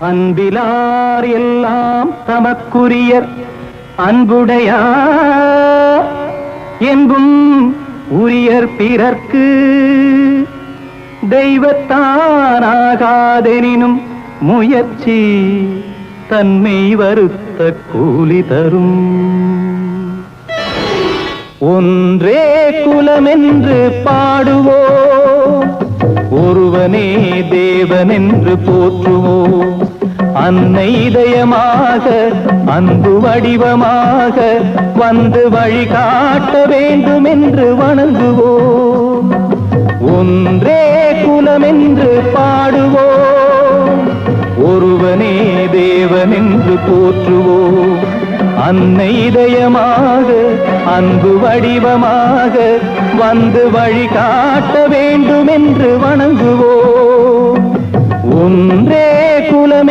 அன்பிலார் எல்லாம் தமக்குரியர் அன்புடையார் என்பும் உரியர் பிறர்க்கு தெய்வத்தானாகாதெனினும் முயற்சி தன்மை வருத்த கூலி தரும். ஒன்றே குலமென்று பாடுவோம், ஒருவனே தேவனென்று போற்றுவோம். அன்னை இதயமாக அன்பு வடிவமாக வந்து வழிகாட்ட வேண்டும் என்று வணங்குவோம். ஒன்றே குலமென்று பாடுவோம், ஒருவனே தேவனென்று போற்றுவோம். அன்னை இதயமாக அன்பு வடிவமாக வந்து வழிகாட்ட வேண்டும் என்று வணங்குவோம். ஒன்றே குலமே